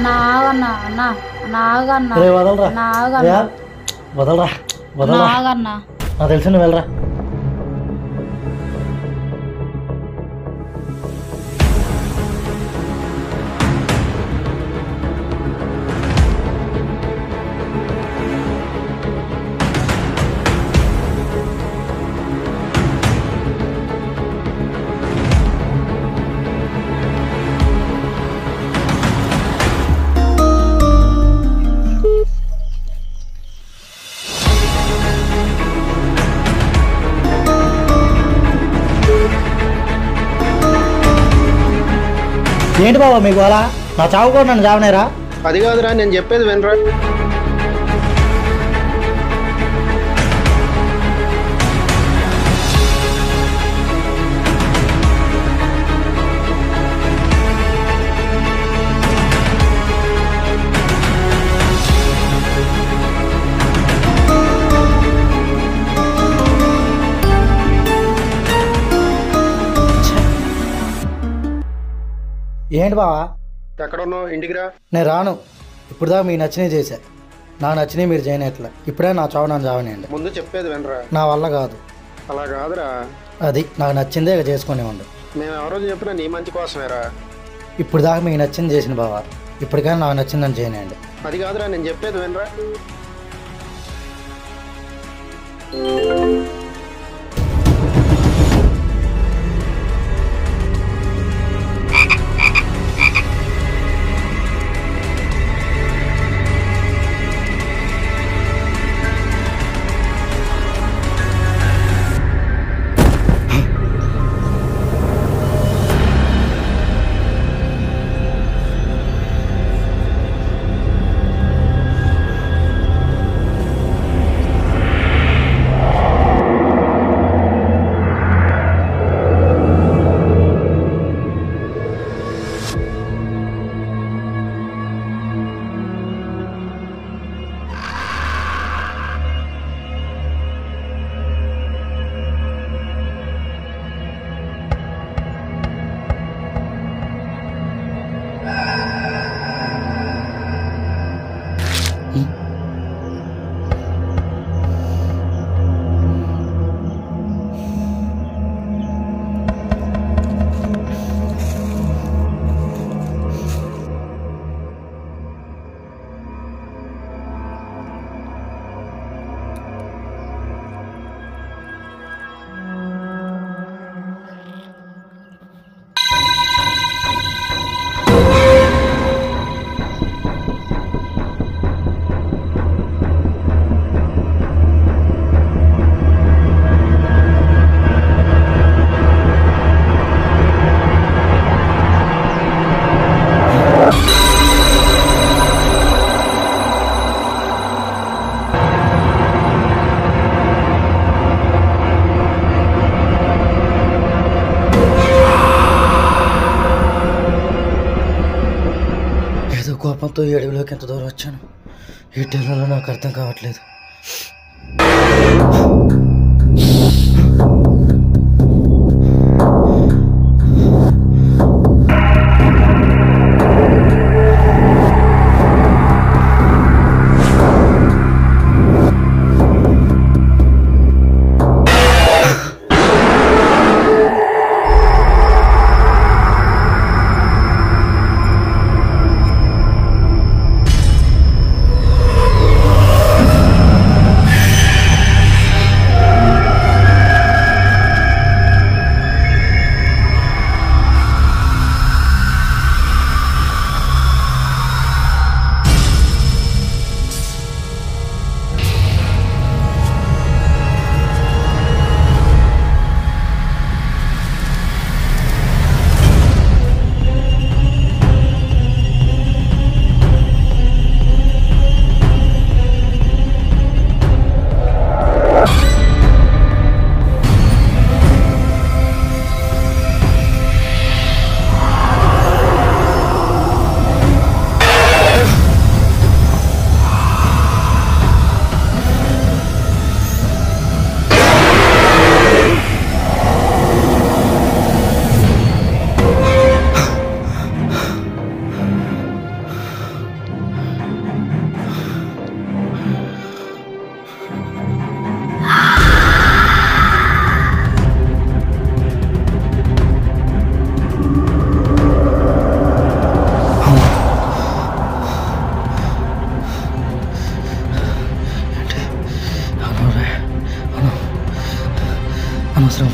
నాగన్నా అన్నా నాగన్నా రే వదలరా నాగన్నా వదలరా వదలరా నాగన్నా నాకు తెలిసి నువ్వు వెళ్ళరా. ఏంటి బాబా మీకు అలా నా చావు కూడా నన్ను చావనేరా? అది కాదురా, నేను చెప్పేది వినరా. ఏంటి బావా? ఎక్కడ ఉన్నావు? ఇంటికి రా. నేను రాను. ఇప్పుడు దాకా మీకు నచ్చినవి చేశా. నాకు నచ్చినవి మీరు చేయనట్లే. ఇప్పుడే నా చావు నన్ను చావనండి. ముందు చెప్పేది వినరా. నా వల్ల కాదు. అలా కాదురా. అది నాకు నచ్చిందే ఇక చేసుకునేవ్వండి. మేము ఎవరో చెప్పినా నీ మంచి కోసమేరా. ఇప్పుడు దాకా మీకు నచ్చింది చేసిన బావా, ఇప్పటికైనా నాకు నచ్చిందని చేయనండి. అది కాదురా, నేను చెప్పేది వినరా. కోపంతో ఈ అడవిలోకి ఎంత దూరం వచ్చాను, ఈ టైంలో నాకు అర్థం కావట్లేదు.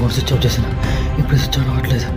ఫోన్ స్విచ్ ఆఫ్ చేసిన, ఇప్పుడు స్విచ్ ఆన్ అవ్వట్లేదు.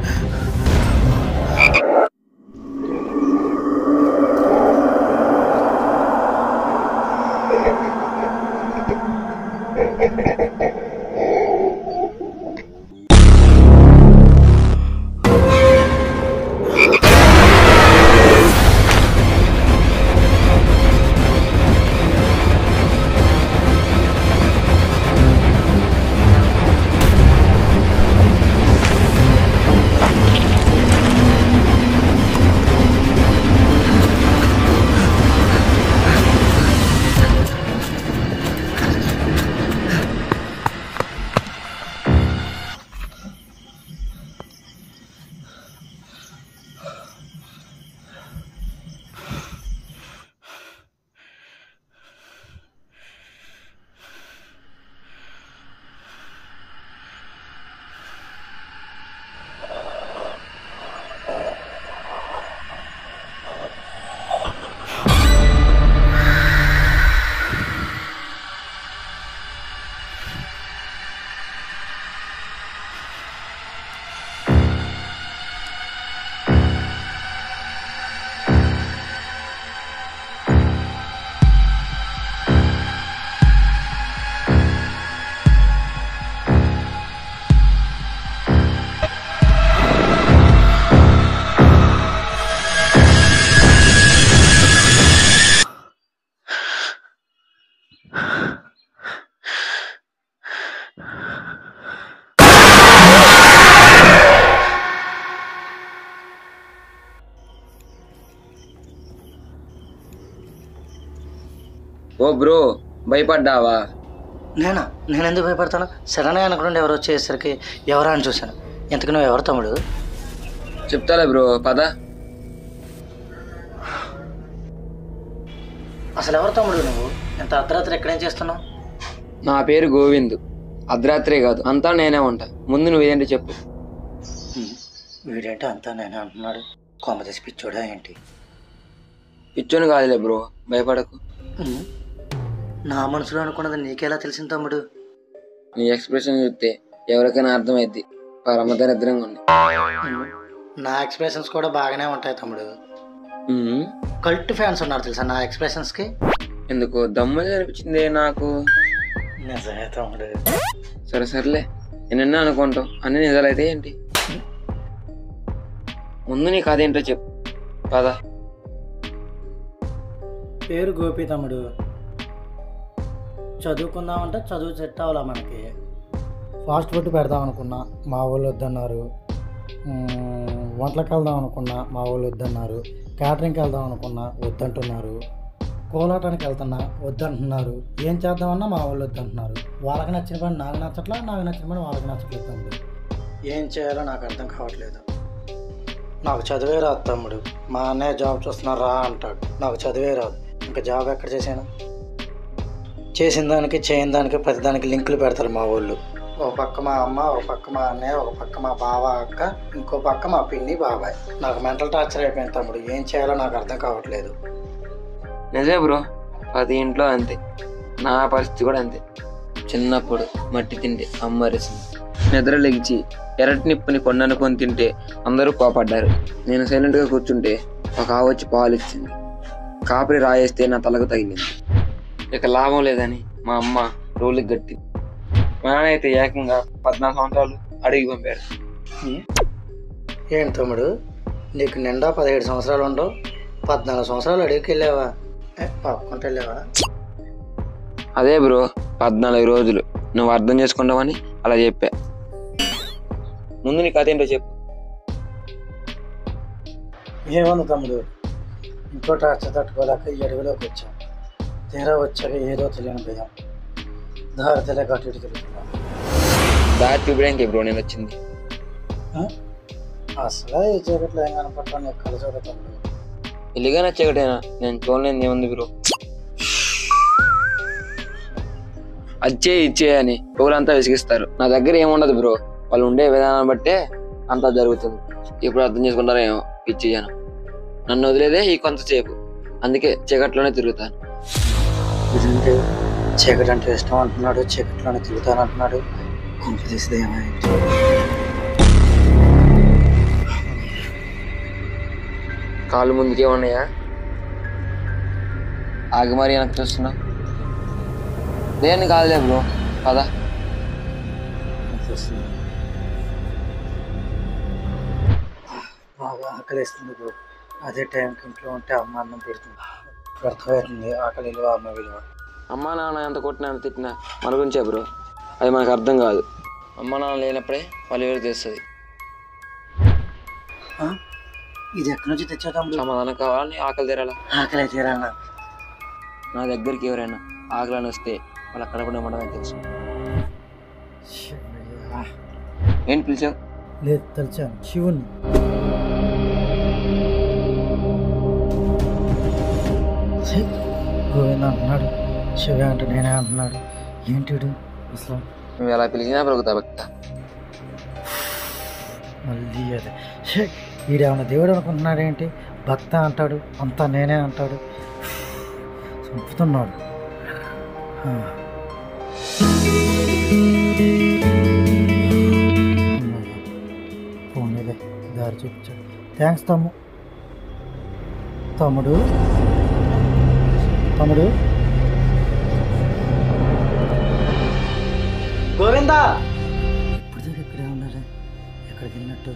ఓ బ్రో, భయపడ్డావా? నేను ఎందుకు భయపడతాను? సడన్గా అనుకుంటే ఎవరు వచ్చేసరికి ఎవరా అని చూశాను. ఎంతకు నువ్వు ఎవరు తమ్ముడు? చెప్తాలే బ్రో, పద. అసలు ఎవరు తమ్ముడు నువ్వు? ఎంత అర్ధరాత్రి ఎక్కడేం చేస్తున్నావు? నా పేరు గోవింద్. అర్ధరాత్రే కాదు, అంతా నేనే ఉంటా. ముందు నువ్వేంటి చెప్పు. వీడేంటి అంతా నేనే అంటున్నాడు? కొమ్మ తీసి పిచ్చోడా ఏంటి? పిచ్చోని కాదులే బ్రో, భయపడకు. నా మనసులో అనుకున్నది నీకెలా తెలిసింది తమ్ముడు? నీ ఎక్స్ప్రెషన్ చూస్తే ఎవరికైనా అర్థమైద్ది. పరమదరిద్రంగా ఉంది. నా ఎక్స్ప్రెషన్స్ కూడా బాగానే ఉంటాయి తమ్ముడు. కల్ట్ ఫ్యాన్స్ ఉన్నారు తెలుసా నా ఎక్స్ప్రెషన్స్కి. ఎందుకు దమ్ము అనిపించింది నాకు. నిజమే తమ్ముడు. సరే సర్లే, నేనన్నా అనుకుంటావు అన్ని నిజాలైతే ఏంటి? ముందు నీకు అదేంటో చెప్పు, పద. పేరు గోపి తమ్ముడు. చదువుకుందామంటే చదువు సెట్ అవ్వాలా మనకి. ఫాస్ట్ ఫుడ్ పెడదాం అనుకున్నా, మా వాళ్ళు వద్దన్నారు. వంటలకు వెళ్దాం అనుకున్నా, మా వాళ్ళు వద్దన్నారు. క్యాటరింగ్కి వెళ్దాం అనుకున్నా, వద్దంటున్నారు. కోలాటానికి వెళ్తున్నా, వద్దంటున్నారు. ఏం చేద్దామన్నా మా వాళ్ళు వద్దంటున్నారు. వాళ్ళకి నచ్చిన పని నాకు నచ్చట్లా, నాకు నచ్చిన పని వాళ్ళకి నచ్చట్లేదు తమ్ముడు. ఏం చేయాలో నాకు అర్థం కావట్లేదు. నాకు చదివే రాదు తమ్ముడు. మా అన్నయ్య జాబ్ చూస్తున్నారా అంటాడు, నాకు చదివే రాదు. ఇంకా జాబ్ ఎక్కడ చేశాను? చేసిన దానికి చేయని దానికి ప్రతిదానికి లింకులు పెడతారు మా వాళ్ళు. ఒక పక్క మా అమ్మ, ఒక పక్క మా అన్నయ్య, ఒక పక్క మా బావ అక్క, ఇంకో పక్క మా పిన్ని బాబాయ్. నాకు మెంటల్ టార్చర్ అయిపోయింది తమ్ముడు. ఏం చేయాలో నాకు అర్థం కావట్లేదు. నిజమే బ్రో, ప్రతి ఇంట్లో అంతే. నా పరిస్థితి కూడా అంతే. చిన్నప్పుడు మట్టి తిండి అమ్మరిసింది. నిద్ర లెగిచి ఎర్రటి నిప్పుని కొండనుకొని తింటే అందరూ కోపడ్డారు. నేను సైలెంట్గా కూర్చుంటే ఒక ఆవు వచ్చి పాలు ఇచ్చింది. కాపరి రాయేస్తే నా తలకు తగిలింది. ఇక లాభం లేదని మా అమ్మ రోలుకి గట్టి. మా నాన్న అయితే ఏకంగా 14 సంవత్సరాలు అడిగి పంపారు. ఏంటి తమ్ముడు, నీకు నిండా 17 సంవత్సరాలు ఉండవు, 14 సంవత్సరాలు అడిగికి వెళ్ళావా? పాపకుంటే వెళ్ళావా? అదే బ్రో, 14 రోజులు. నువ్వు అర్థం చేసుకుంటావని అలా చెప్పా. ముందు నీ కథ ఏంటో చెప్పు. ఏమన్నా తమ్ముడు, ఇంకో టార్చర్ తట్టుకోలేక ఈ అడవిలోకి వచ్చాం. తీరా వచ్చాక ఏదో తెలియని భయం. దారి తెలియక అటు ఇటు తిరుగుతున్నాం. దారి చూపడానికి బ్రో నేను వచ్చింది. అసలు ఈ చీకట్లో ఏం కనపడటం నీకు కల చూడ తమ్ముడు. ఇల్లుగా నచ్చగటేనా? నేను చూడలేని ఏముంది బ్రో. అచ్చే ఇచ్చే అని రోజులంతా విసిగిస్తారు. నా దగ్గర ఏముండదు బ్రో, వాళ్ళు ఉండే విధానం బట్టే అంతా జరుగుతుంది. ఇప్పుడు అర్థం చేసుకుంటారో ఏమో పిచ్చి జనం. నన్ను వదిలేదే ఈ కొంతసేపు, అందుకే చీకట్లోనే తిరుగుతాను. చీకటి అంటే ఇష్టం అంటున్నాడు, చీకట్లోనే తిరుగుతాను అంటున్నాడు. కొంప తీసేదేమో. కాళ్ళు ముందుకే ఉన్నాయా? ఆగి మరి వెనక్కి చూస్తున్నా. దేన్ని కాదులే బ్రో, పదా. బాగా ఆకలిస్తుంది బ్రో. అదే టైంకి ఇంట్లో ఉంటే అమ్మ అన్నం పెడుతుంది. వ్యర్థమవుతుంది ఆకలి విలువ, అమ్మ విలువ. అమ్మా నాన్న ఎంత కొట్టినా ఎంత తిట్టినా మన గురించే బ్రో, అది మనకు అర్థం కాదు. అమ్మ నాన్న లేనప్పుడే వాళ్ళు ఎవరు తెస్తుంది. ఇది ఎక్కడి నుంచి తెచ్చావు? సమాధానం కావాలని ఆకలి తీరాలా? ఆకలి తీరాలా? నా దగ్గరికి ఎవరైనా ఆకలిని వస్తే వాళ్ళ కడపడం మనమే తెలుసు. ఏంటి పిలిచావు? లేదు, తెలిసాను, శివుణ్ణి. గోవింద అంటున్నాడు, శివ అంటే నేనే అంటున్నాడు. ఏంటి అసలు? నువ్వు ఎలా పిలిచినా బ్రతుకుతా భక్త. మళ్ళీ అదే వీడేమన్నా దేవుడు అనుకుంటున్నాడు ఏంటి? భక్త అంటాడు, అంతా నేనే అంటాడు. చంపుతున్నాడు. పోనీలే, దారి చూపించాడు. థ్యాంక్స్ తమ్ముడు. గోవిందా! ఇప్పుడు దాకా ఇక్కడే ఉన్నారా? ఎక్కడికి వెళ్ళినట్టు?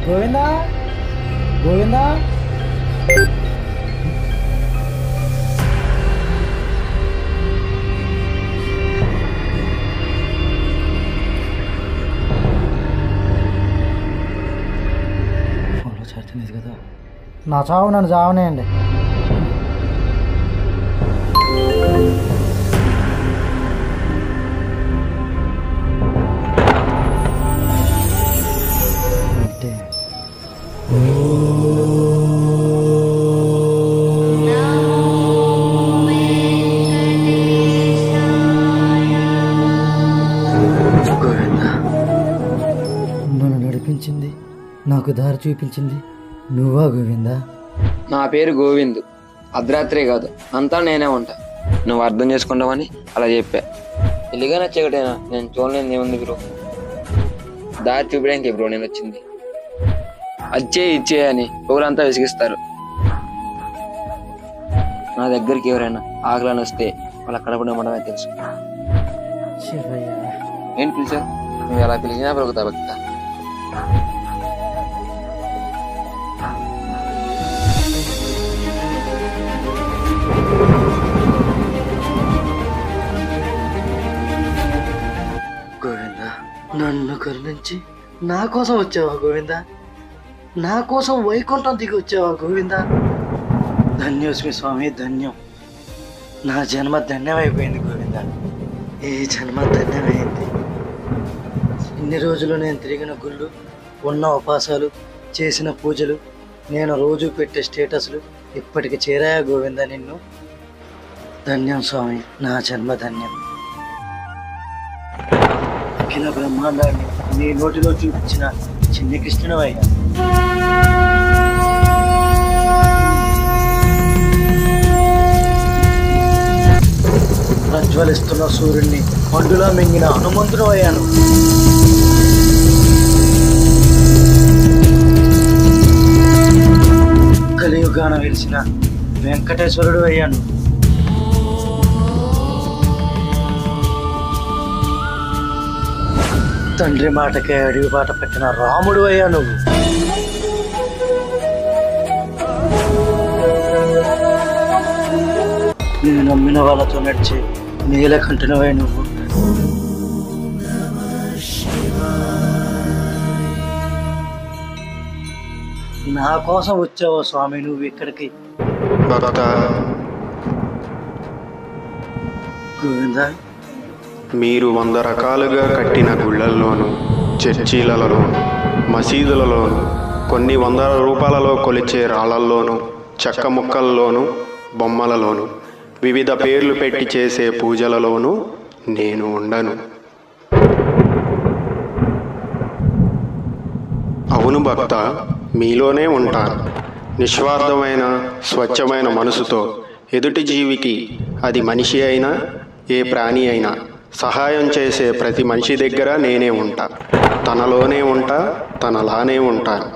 గోవిందా! ఫోన్లో చేరుతున్నది కదా. నా చావు నన్ను చావనేయండి. నన్ను నడిపించింది, నాకు దారి చూపించింది నువ్వా గోవిందా? నా పేరు గోవింద్. అర్ధరాత్రే కాదు, అంతా నేనే ఉంటా. నువ్వు అర్థం చేసుకుంటావని అలా చెప్పా. ఇల్లుగా నచ్చేకటైనా నేను చూడలేని ఏముంది బ్రో. దారి చూపించడానికి బ్రో నేను వచ్చింది. ఇచ్చే అని ఊరంతా విసిగిస్తారు. నా దగ్గరికి ఎవరైనా ఆకలిని వస్తే వాళ్ళ కడపడం మనమే తెలుసు. ఏంటి పిలిచావు? నువ్వు ఎలా పిలిచినా బ్రతుకుతా భక్త. గోవిందా, నన్ను కరుణించి నా కోసం వచ్చావా గోవిందా? నా కోసం వైకుంఠం దిగి వచ్చావా గోవిందా? ధన్యోస్మి స్వామి, ధన్యం. నా జన్మ ధన్యమైపోయింది గోవిందా. ఈ జన్మ ధన్యమైంది. ఇన్ని రోజులు నేను తిరిగిన గుళ్ళు, ఉన్న ఉపాసాలు, చేసిన పూజలు, నేను రోజు పెట్టే స్టేటస్లు ఇప్పటికి చేరాయా గోవిందా నిన్ను? ధన్యం స్వామి, నా జన్మ ధన్యం. అఖిల బ్రహ్మాండాన్ని నీ నోటిలో చూపించిన చిన్ని కృష్ణుడవయ్యా. ప్రజ్వలిస్తున్న సూర్యుడిని మండులా మింగిన హనుమంతుడు అయ్యాను. కలియుగాన వెలిసిన వెంకటేశ్వరుడు అయ్యాను. తండ్రి మాటకే అడవి బాట పెట్టిన రాముడు అయ్యా నువ్వు. నేను నమ్మిన వాళ్ళతో నడిచి నీలకంఠునవై నువ్వు. నా కోసం వచ్చావో స్వామి నువ్వు ఇక్కడికి? గోవిందా, మీరు 100 రకాలుగా కట్టిన గుళ్ళల్లోనూ, చర్చీలలోనూ, మసీదులలోనూ, కొన్ని 100 రూపాయలలో కొలిచే రాళ్లల్లోనూ, చెక్క ముక్కల్లోనూ, బొమ్మలలోనూ, వివిధ పేర్లు పెట్టి చేసే పూజలలోనూ నేను ఉండను. అవును భక్త, మీలోనే ఉంటాను. నిస్వార్థమైన స్వచ్ఛమైన మనసుతో ఎదుటి జీవికి, అది మనిషి అయినా ఏ ప్రాణి అయినా, సహాయం చేసే ప్రతి మనిషి దగ్గర నేనే ఉంటా. తనలోనే ఉంటా, తనలానే ఉంటాను.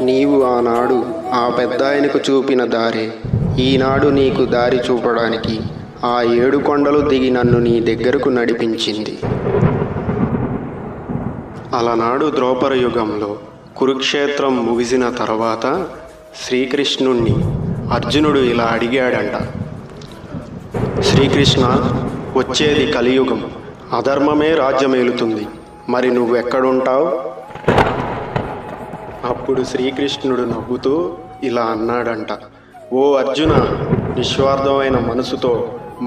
నీవు ఆనాడు ఆ పెద్దాయనకు చూపిన దారే ఈనాడు నీకు దారి చూపడానికి ఆ 7 కొండలు దిగి నన్ను నీ దగ్గరకు నడిపించింది. అలనాడు ద్రౌపద యుగంలో కురుక్షేత్రం ముగిసిన తర్వాత శ్రీకృష్ణుణ్ణి అర్జునుడు ఇలా అడిగాడంట, శ్రీకృష్ణ, వచ్చేది కలియుగం, అధర్మమే రాజ్యమేలుతుంది, మరి నువ్వెక్కడుంటావు? అప్పుడు శ్రీకృష్ణుడు నవ్వుతూ ఇలా అన్నాడంట, ఓ అర్జున, నిస్వార్థమైన మనసుతో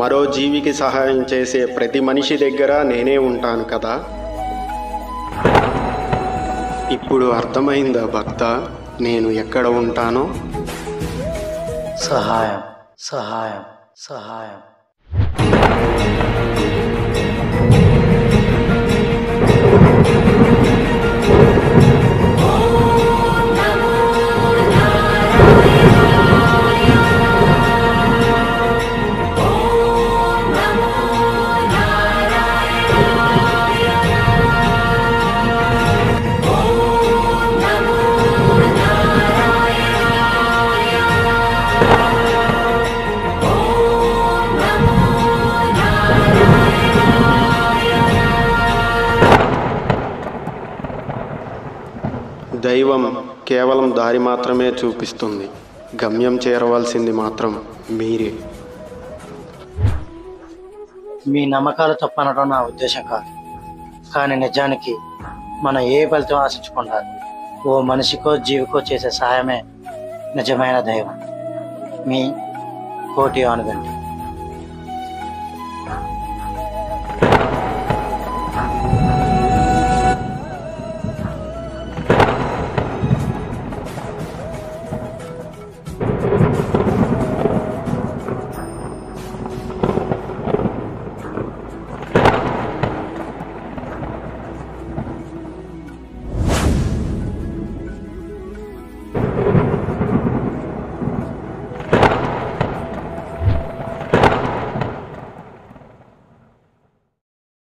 మరో జీవికి సహాయం చేసే ప్రతి మనిషి దగ్గర నేనే ఉంటాను కదా. ఇప్పుడు అర్థమైందా భక్త, నేను ఎక్కడ ఉంటానో? సహాయం సహాయం సహాయం. దైవం కేవలం దారి మాత్రమే చూపిస్తుంది, గమ్యం చేరవలసింది మాత్రం మీరే. మీ నమ్మకాలు తప్పనడం నా ఉద్దేశం కాదు, కానీ నిజానికి మనం ఏ ఫలితం ఆశించకుండా ఓ మనిషికో జీవికో చేసే సహాయమే నిజమైన దైవం. మీ కోటి ఆనుగండి.